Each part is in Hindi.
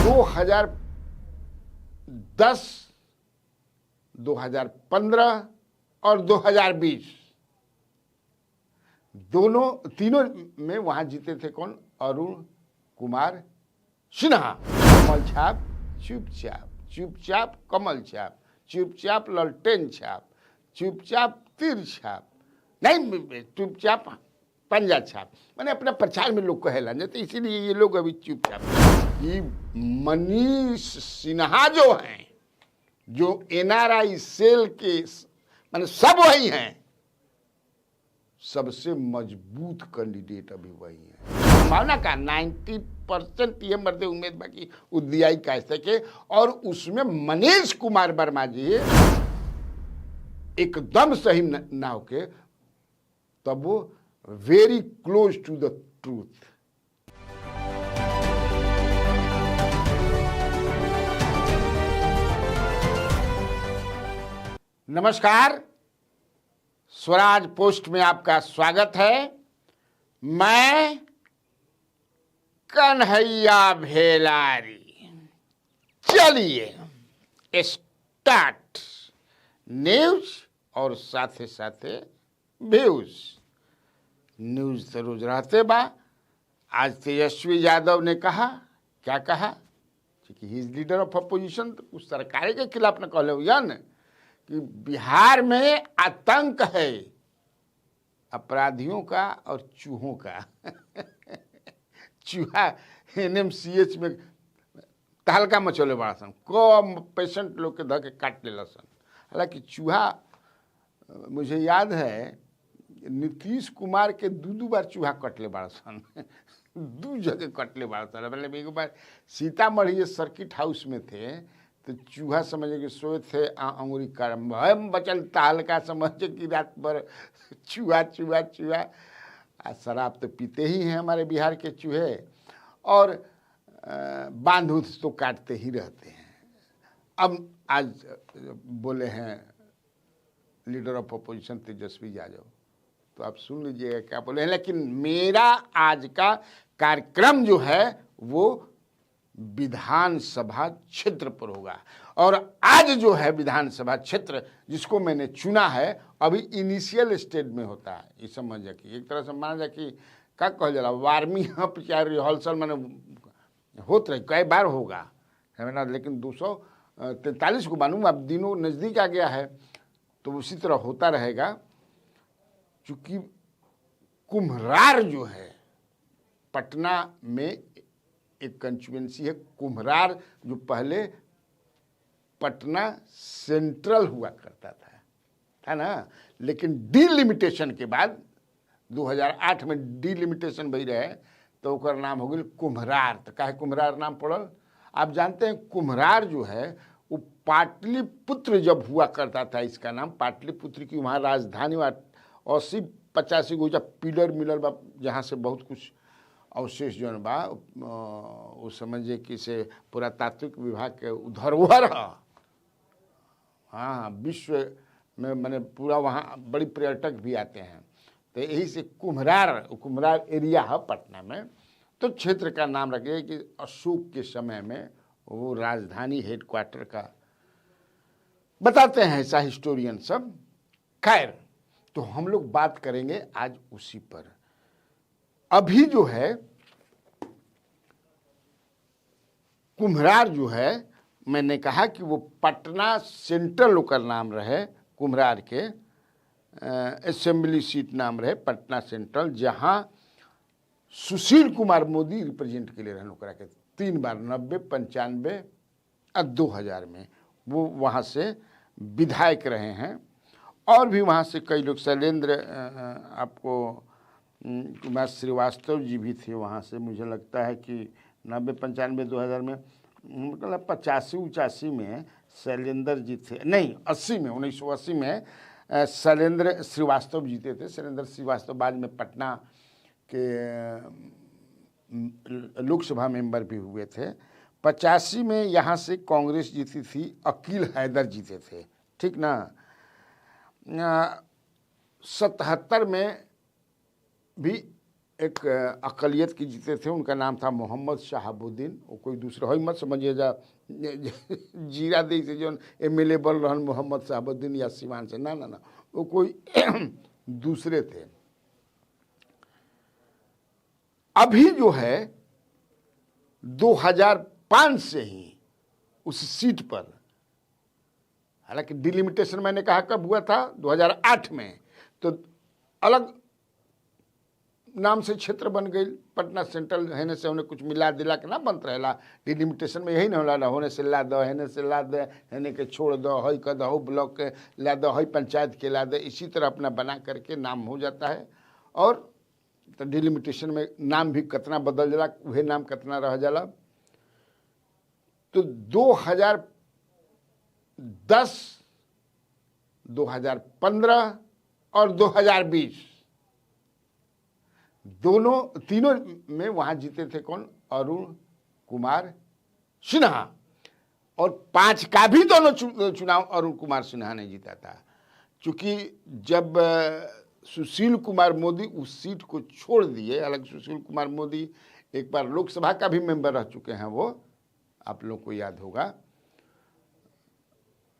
2010, 2015 और 2020 तीनों में वहां जीते थे कौन? अरुण कुमार सिन्हा। कमल छाप चुपचाप, चुपचाप कमल छाप, चुपचाप ललटेन छाप, चुपचाप तीर छाप, नहीं चुपचाप पंजा छाप। मैंने अपना प्रचार में लोग कहेला तो इसीलिए ये लोग अभी चुपचाप। कि मनीष सिन्हा जो हैं, जो NRI सेल के माने सब वही हैं, सबसे मजबूत कैंडिडेट अभी वही है। संभावना का 90% ये मर्दे उम्मीद बाकी उद्याई कह सके। और उसमें मनीष कुमार वर्मा जी एकदम सही ना होके, तब वो very close to the truth. नमस्कार, स्वराज पोस्ट में आपका स्वागत है। मैं कन्हैया भेलारी। चलिए स्टार्ट न्यूज और साथे साथे व्यूज। न्यूज तो रोज रहते बा। आज तेजस्वी यादव ने कहा, क्या कहा? क्योंकि he is leader of opposition, तो कुछ सरकार के खिलाफ न कहले हुआ न कि बिहार में आतंक है अपराधियों का और चूहों का। चूहा NMCH में तहलका मचोले बड़ा सन, कम पेशेंट लोग के धके काट ले सन। हालांकि चूहा, मुझे याद है नीतीश कुमार के दो बार चूहा कटले बड़ा सन। 2 जगह कटले बड़ा सन। मतलब एक बार सीतामढ़ी सर्किट हाउस में थे तो चूहा समझे कि सोए थे अंगुरी करम बचल तहलका, समझे कि रात भर चूहा चूहा चूहा। शराब तो पीते ही हैं हमारे बिहार के चूहे, और बांध तो काटते ही रहते हैं। अब आज बोले हैं leader of opposition Tejashwi Yadav, तो आप सुन लीजिएगा क्या बोले हैं। लेकिन मेरा आज का कार्यक्रम जो है वो विधानसभा क्षेत्र पर होगा। और आज जो है विधानसभा क्षेत्र जिसको मैंने चुना है, अभी इनिशियल स्टेज में होता है। ये समझ जा कि एक तरह से माना जा कि क्या कह जाला, वार्मिंग अप या रिहर्सल मैंने होते रहे, कई बार होगा है ना। लेकिन 243 को मानूँ, अब दिनों नज़दीक आ गया है तो उसी तरह होता रहेगा। चूँकि कुम्हरार जो है पटना में एक कंस्टिट्यूएंसी है कुम्हरार, जो पहले पटना सेंट्रल हुआ करता था ना। लेकिन डिलिमिटेशन के बाद 2008 में डिलिमिटेशन भई रहे तो ओकर नाम हो गई कुम्हरार। तो काहे कुम्हरार नाम पड़ल? आप जानते हैं कुम्हरार जो है वो पाटलिपुत्र जब हुआ करता था, इसका नाम पाटलिपुत्र की वहाँ राजधानी 80-85 गो जब पिलर मिलर बा, जहाँ से बहुत कुछ अवशेष जौन बा वो समझिए कि से पुरातात्विक विभाग के धरोहर है। हाँ, विश्व में मैंने पूरा वहाँ बड़ी पर्यटक भी आते हैं। तो यही से कुम्हरार एरिया है पटना में। तो क्षेत्र का नाम रखे कि अशोक के समय में वो राजधानी हेडक्वार्टर का बताते हैं ऐसा हिस्टोरियन सब। खैर, तो हम लोग बात करेंगे आज उसी पर। अभी जो है कुम्हरार जो है, मैंने कहा कि वो पटना सेंट्रल का नाम रहे, कुम्हरार के असेंबली सीट नाम रहे पटना सेंट्रल, जहां सुशील कुमार मोदी रिप्रेजेंट के लिए रहने ओकरा के 3 बार 90, 95 और 2000 में वो वहां से विधायक रहे हैं। और भी वहां से कई लोग, शैलेंद्र आपको कुमार श्रीवास्तव जी भी थे वहाँ से। मुझे लगता है कि 90, 95, 2000 में, मतलब 85-85 में शैलेंद्र जी थे, नहीं 80 में, 1980 में शैलेंद्र श्रीवास्तव जीते थे। शैलेंद्र श्रीवास्तव बाद में पटना के लोकसभा मेंबर भी हुए थे। 85 में यहाँ से कांग्रेस जीती थी, अकील हैदर जीते थे, ठीक ना। 77 में भी एक अकलियत की जीते थे, उनका नाम था मोहम्मद शहाबुद्दीन। वो कोई दूसरा हो मत समझिएगा जीरा दी से जो MLA बन रहन मोहम्मद शहाबुद्दीन या सिवान से, ना ना ना, वो कोई दूसरे थे। अभी जो है 2005 से ही उस सीट पर, हालांकि डिलिमिटेशन मैंने कहा कब हुआ था, 2008 में, तो अलग नाम से क्षेत्र बन गई। पटना सेंट्रल होने से उन्हें कुछ मिला दिला के ना बनत रहेला, डिलिमिटेशन में यही ना होला ना, होने से ला दो, हेने से ला दे, हेने के छोड़ दो, हई कर दो, ब्लॉक के ला दो, हई पंचायत के ला दो, इसी तरह अपना बना करके नाम हो जाता है। और तो डिलिमिटेशन में नाम भी कितना बदल जाला, वही नाम कितना रह जाला। तो 2010, 2015 और 2020 तीनों में वहां जीते थे कौन, अरुण कुमार सिन्हा। और 5 का भी दोनों चुनाव अरुण कुमार सिन्हा ने जीता था। चूंकि जब सुशील कुमार मोदी उस सीट को छोड़ दिए, हालांकि सुशील कुमार मोदी एक बार लोकसभा का भी मेंबर रह चुके हैं, वो आप लोग को याद होगा।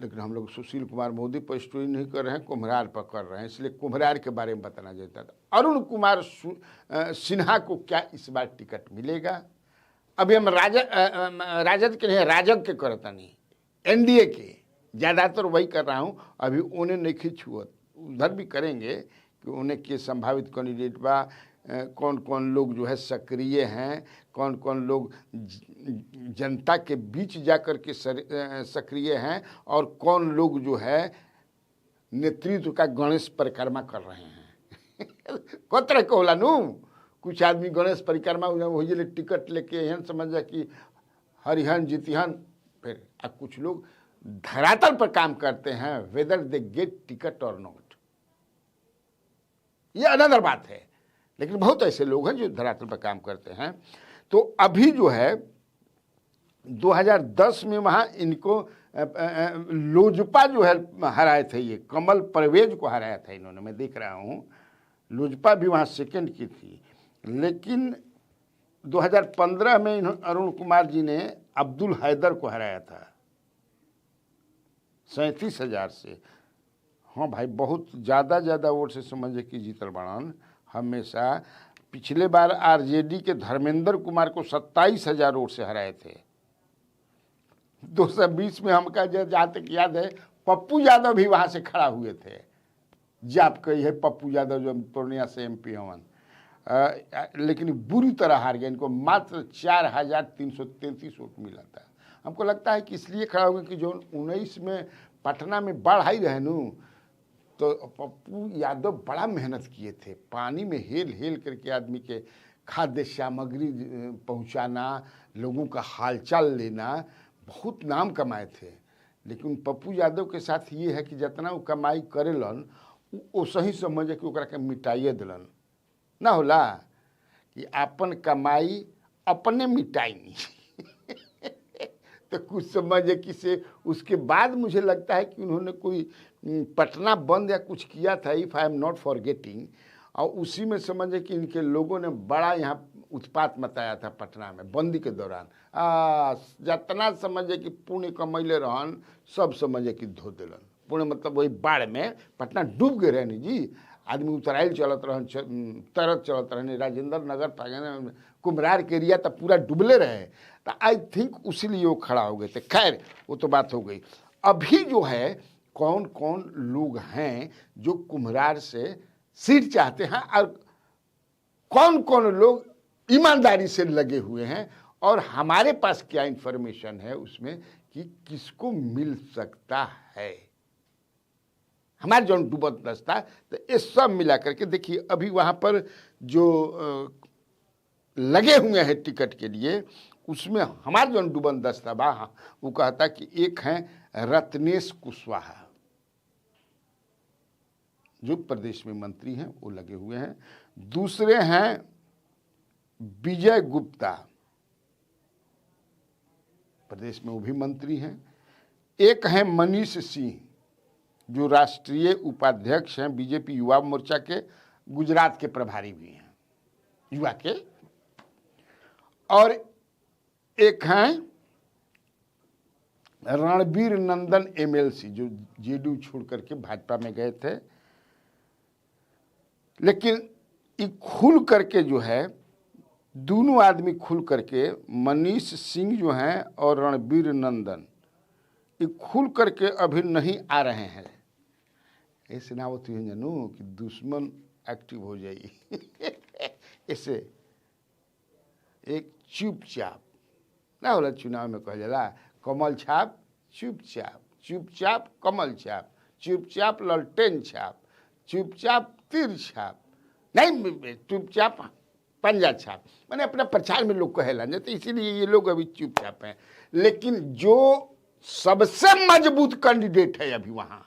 लेकिन हम लोग सुशील कुमार मोदी पर स्टोरी नहीं कर रहे हैं, कुम्हरार पर कर रहे हैं, इसलिए कुम्हरार के बारे में बताना चाहता था। अरुण कुमार सिन्हा को क्या इस बार टिकट मिलेगा? अभी हम राजद के नहीं, राजग के करता नहीं, NDA के ज़्यादातर वही कर रहा हूँ। अभी उन्हें नहीं खिंचुआ, उधर भी करेंगे कि उन्हें के संभावित कैंडिडेट बा, कौन कौन लोग जो है सक्रिय हैं, कौन कौन लोग जनता के बीच जाकर के सक्रिय हैं, और कौन लोग जो है नेतृत्व का गणेश परिक्रमा कर रहे हैं। कई तरह के होला नू, कुछ आदमी गणेश परिक्रमा हो टिकट लेके एहन समझ जा कि हरिहन जीतिहन, फिर कुछ लोग धरातल पर काम करते हैं, वेदर दे गेट टिकट और नॉट, ये अनदर बात है। लेकिन बहुत ऐसे लोग हैं जो धरातल पर काम करते हैं। तो अभी जो है 2010 में वहाँ इनको लोजपा जो है हराए थे, ये कमल परवेज को हराया था इन्होंने, मैं देख रहा हूँ। लोजपा भी वहाँ सेकंड की थी। लेकिन 2015 में अरुण कुमार जी ने अब्दुल हैदर को हराया था 37,000 से। हाँ भाई, बहुत ज़्यादा वोट से समझे कि जीतल बाड़न। हमेशा पिछले बार RJD के धर्मेंद्र कुमार को 27,000 वोट से हराए थे। 2020 में हमका जहाँ तक याद है पप्पू यादव भी वहाँ से खड़ा हुए थे, जी आप कही है पप्पू यादव जो पूर्णिया से MP हवन, लेकिन बुरी तरह हार गए। इनको मात्र 4,333 वोट मिला था। हमको लगता है कि इसलिए खड़ा हो गया कि जो 19 में पटना में बाढ़ आई रहे नू, तो पप्पू यादव बड़ा मेहनत किए थे, पानी में हेल करके आदमी के खाद्य सामग्री पहुंचाना, लोगों का हालचाल लेना, बहुत नाम कमाए थे। लेकिन पप्पू यादव के साथ ये है कि जितना वो कमाई करेलन वो सही समझे कि ओकरा के मिटाइए दिलन, ना होला कि अपन कमाई अपने मिटाई नहीं। तो कुछ समझे कि से उसके बाद मुझे लगता है कि उन्होंने कोई पटना बंद या कुछ किया था, if I am not forgetting, और उसी में समझे कि इनके लोगों ने बड़ा यहाँ उत्पात मचाया था पटना में बंदी के दौरान। जितना समझे कि पुण्य कमैले रहन, सब समझे कि धो दिलन। पुण्य मतलब वही बाढ़ में पटना डूब गए रहनी जी, आदमी उतराइल चलत रहन, तरत चलत रहने, राजेंद्र नगर कुम्हरार के एरिया तो पूरा डूबले रहे। तो आई थिंक उसी लिए वो खड़ा हो गए थे। खैर वो तो बात हो गई। अभी जो है कौन कौन लोग हैं जो कुम्हरार से सीट चाहते हैं, और कौन कौन लोग ईमानदारी से लगे हुए हैं, और हमारे पास क्या इंफॉर्मेशन है उसमें कि किसको मिल सकता है, हमारे जो डूबत दस्ता। तो ये सब मिला करके देखिए अभी वहाँ पर जो लगे हुए हैं टिकट के लिए, उसमें हमारे जो डूबन दस्ता बा, वो कहता कि एक हैं रत्नेश कुशवाहा जो प्रदेश में मंत्री हैं, वो लगे हुए हैं। दूसरे हैं विजय गुप्ता, प्रदेश में वो भी मंत्री हैं। एक हैं मनीष सिंह जो राष्ट्रीय उपाध्यक्ष हैं BJP युवा मोर्चा के, गुजरात के प्रभारी भी हैं। युवा के, और एक हैं रणबीर नंदन एमएलसी जो जेडीयू छोड़ करके भाजपा में गए थे। लेकिन ये खुल करके जो है दोनों आदमी खुल करके, मनीष सिंह जो हैं और रणबीर नंदन, ये खुल करके अभी नहीं आ रहे हैं। ऐसे ना वो तो जानू कि दुश्मन एक्टिव हो जाएगी ऐसे एक चुपचाप ना होला, चुनाव में कह जाला कमल छाप चुपचाप, चुपचाप कमल छाप, चुपचाप ललटेन छाप, चुपचाप तीर छाप, नहीं चुपचाप पंजा छाप, मैंने अपना प्रचार में लोग कहेला, तो इसीलिए ये लोग अभी चुपचाप हैं। लेकिन जो सबसे मजबूत कैंडिडेट है अभी वहां,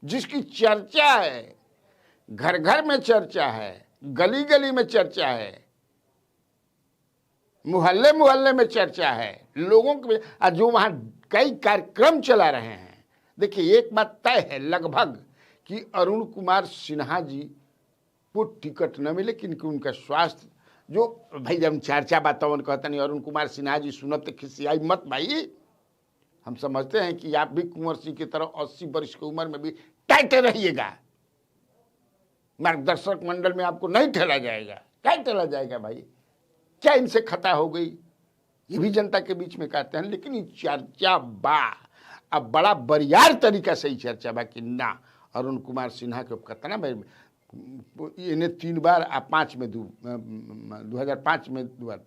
जिसकी चर्चा है, घर घर में चर्चा है, गली गली में चर्चा है, मोहल्ले मोहल्ले में चर्चा है, लोगों के जो वहां कई कार्यक्रम चला रहे हैं। देखिए एक बात तय है लगभग कि अरुण कुमार सिन्हा जी को टिकट न मिले, क्योंकि उनका स्वास्थ्य जो, भाई जब चर्चा वातावरण कहता नहीं अरुण कुमार सिन्हा जी सुनत खिसियाई मत भाई, हम समझते हैं कि आप भी कुंवर सिंह की तरह 80 वर्ष की उम्र में भी टाइटे रहिएगा, मार्गदर्शक मंडल में आपको नहीं ठेला जाएगा। क्या ठेला जाएगा भाई, क्या इनसे खता हो गई, ये भी जनता के बीच में कहते हैं। लेकिन ये चर्चा बा, अब बड़ा बरियार तरीका से ही चर्चा बा कि ना अरुण कुमार सिन्हा के कहता ना भाई, इन्हें 3 बार आ 5 में 2005 में 2 बार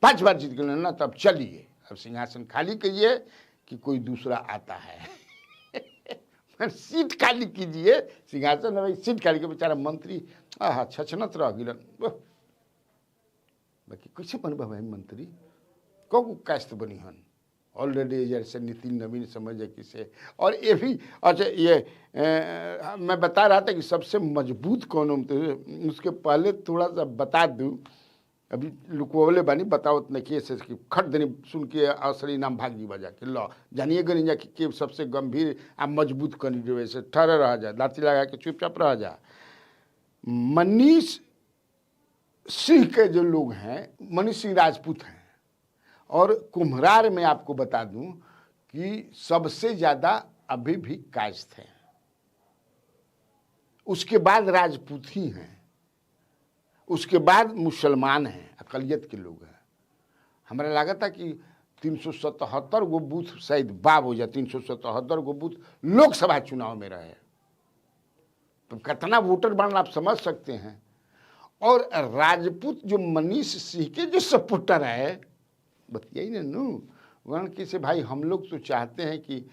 5 बार जीत गए ना, तब चलिए अब सिंहासन खाली करिए कि कोई दूसरा आता है सीट खाली कीजिए, सिंहासन भाई सीट खाली के बेचारा मंत्री छछनत रह गिलन। बाकी कैसे बनबा भाई मंत्री, कब कास्त बनी हन ऑलरेडी, जैसे नितिन नवीन समझ है किसे। और ये भी अच्छा, ये मैं बता रहा था कि सबसे मजबूत कौन हो, उसके पहले थोड़ा सा बता दूं, अभी लुकवले बानी बताओ उतने केस कि खट देनी सुन के असली नाम भाग जी बजा के लो जानिए गनी जा कि सबसे गंभीर आ मजबूत कैंडिडेट वैसे ठहरे रह जा, दाती लगा के चुपचाप रह जा। मनीष सिंह के जो लोग हैं, मनीष सिंह राजपूत हैं, और कुम्हरार में आपको बता दूं कि सबसे ज्यादा अभी भी कायस्थ हैं, उसके बाद राजपूत ही हैं, उसके बाद मुसलमान हैं, अकलियत के लोग हैं। हमारा लगा था कि 377 गो बूथ शायद बाब हो जाए, 377 गो बूथ लोकसभा चुनाव में रहे, तो कितना वोटर बन आप समझ सकते हैं। और राजपूत जो मनीष सिंह के जो सपोर्टर है, बतियाई ना नू वर्ण की से भाई, हम लोग तो चाहते हैं कि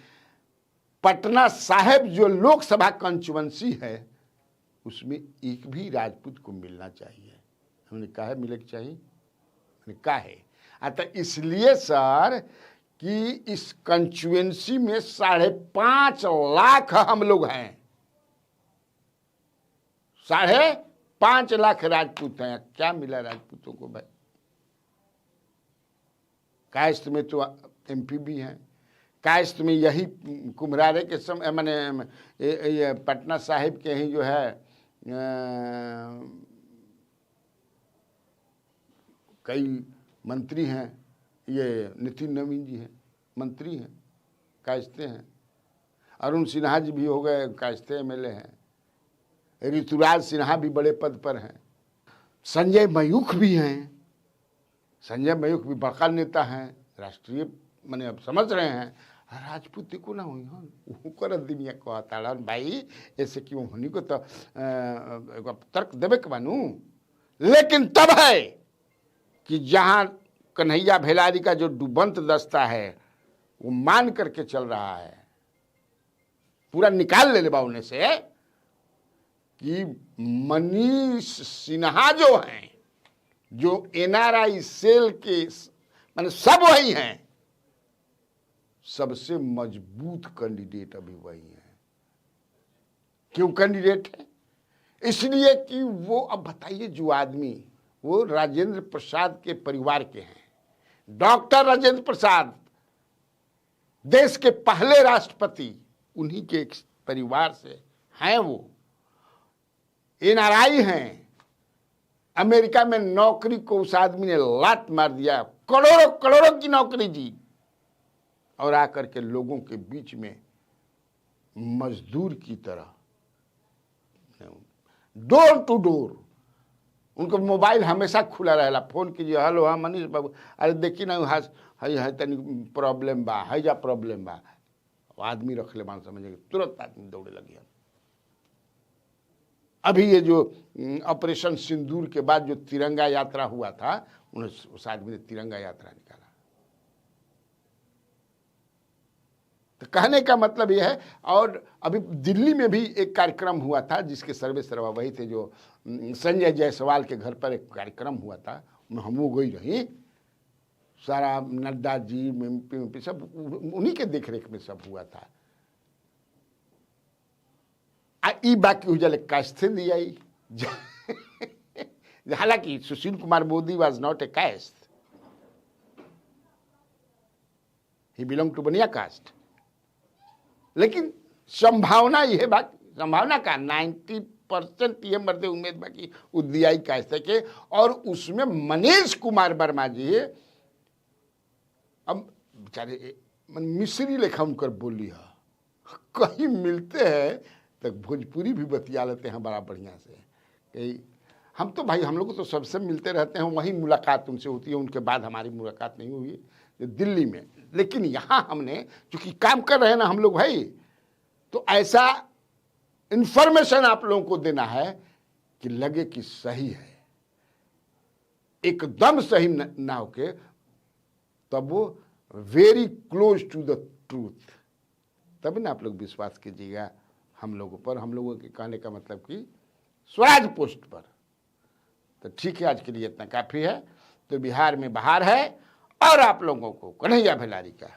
पटना साहिब जो लोकसभा कंस्टिट्यूएंसी है उसमें एक भी राजपूत को मिलना चाहिए। हमने कहा है मिले चाहिए, हमने कहा है अतः इसलिए सर कि इस कंस्टिट्यूएंसी में 5.5 लाख हम लोग हैं, 5.5 लाख राजपूत हैं। क्या मिला राजपूतों को भाई, कायस्थ में तो एमपी भी हैं, कायस्थ में यही कुम्हरारे के समय मैंने ये पटना साहिब के ही जो है कई मंत्री हैं, ये नितिन नवीन जी हैं मंत्री हैं, कायस्थे हैं, अरुण सिन्हा जी भी हो गए कायस्थे एमएलए हैं, ऋतुराज सिन्हा भी बड़े पद पर हैं, संजय मयूख भी हैं, संजय मयूख भी बड़का नेता हैं, राष्ट्रीय मैंने अब समझ रहे हैं। राजपूत को ना हुई कर दुनिया कहता भाई, ऐसे क्यों होनी को तो तर्क देवे के बानू। लेकिन तब है कि जहां कन्हैया भेलारी का जो डुबंत दस्ता है वो मान करके चल रहा है, पूरा निकाल ले बा उन्हें से कि मनीष सिन्हा जो हैं, जो एनआरआई सेल के माने सब वही हैं, सबसे मजबूत कैंडिडेट अभी वही है। क्यों कैंडिडेट है? इसलिए कि वो, अब बताइए जो आदमी वो राजेंद्र प्रसाद के परिवार के हैं, डॉक्टर राजेंद्र प्रसाद देश के पहले राष्ट्रपति, उन्हीं के एक परिवार से हैं, वो एनआरआई हैं, अमेरिका में नौकरी को उस आदमी ने लात मार दिया, करोड़ों करोड़ों की नौकरी दी, और आकर के लोगों के बीच में मजदूर की तरह डोर टू डोर, उनको मोबाइल हमेशा खुला रहेला, फोन कीजिए, हेलो हाँ मनीष बाबू, अरे देखी ना है तनी प्रॉब्लम बा, है जा प्रॉब्लम बा, आदमी रख ले मान समझे, तुरंत आदमी दौड़े लगी। अभी ये जो ऑपरेशन सिंदूर के बाद जो तिरंगा यात्रा हुआ था, उस आदमी ने तिरंगा यात्रा निकाला। तो कहने का मतलब यह है। और अभी दिल्ली में भी एक कार्यक्रम हुआ था जिसके सर्वे सर्वा वही थे जो संजय जायसवाल के घर पर एक कार्यक्रम हुआ था, हम वो गई रही, सारा नड्डा जी एमपी सब उन्हीं के देखरेख में सब हुआ था। ई बाकी उजल कास्थे दिया, हालांकि Sushil Kumar Modi was not a caste, he belong to Bania caste, लेकिन संभावना यह बात, संभावना का 90% ये मर्दे उम्मीद बाकी उदियाई कास्ते के, और उसमें मनीष कुमार वर्मा जी अब बेचारे मिस्री लेखा उनकर बोली है, कहीं मिलते हैं तो भोजपुरी भी बतिया लेते हैं बड़ा बढ़िया से। कि हम तो भाई, हम लोग तो सबसे मिलते रहते हैं, वहीं मुलाकात उनसे होती है, उनके बाद हमारी मुलाकात नहीं हुई दिल्ली में। लेकिन यहाँ हमने चूंकि काम कर रहे हैं ना हम लोग भाई, तो ऐसा इंफॉर्मेशन आप लोगों को देना है कि लगे कि सही है, एकदम सही ना होके, तब वो very close to the truth, तब ना आप लोग विश्वास कीजिएगा हम लोगों पर, हम लोगों के कहने का मतलब कि स्वराज पोस्ट पर। तो ठीक है, आज के लिए इतना काफ़ी है। तो बिहार में बहार है, और आप लोगों को कन्हैया भेलारी का